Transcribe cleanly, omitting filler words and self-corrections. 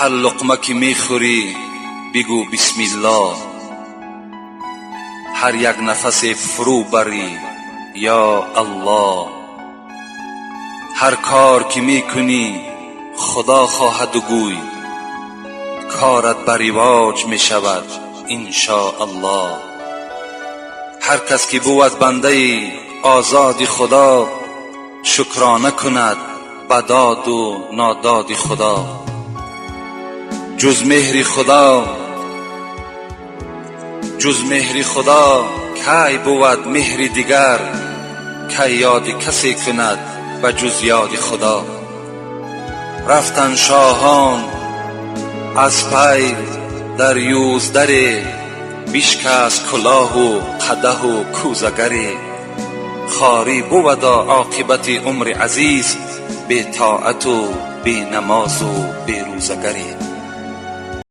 هر لقمه که میخوری بگو بسم الله، هر یک نفس فرو بری یا الله. هر کار که میکنی خدا خواهد و گوی، کارت بر رواج میشود انشاءالله. هر کس که بود بنده آزاد خدا، شکرانه کند به داد و ناداد خدا. جز مهر خدا کی بود مهر دیگر، کی یاد کسی کند به جز یاد خدا. رفتن شاهان از پی در یوزدری، بشکست کلاه و قدح و کوزگری. خواری بودا عاقبت عمر عزیز، بی طاعت و بی نماز و بی روزگری.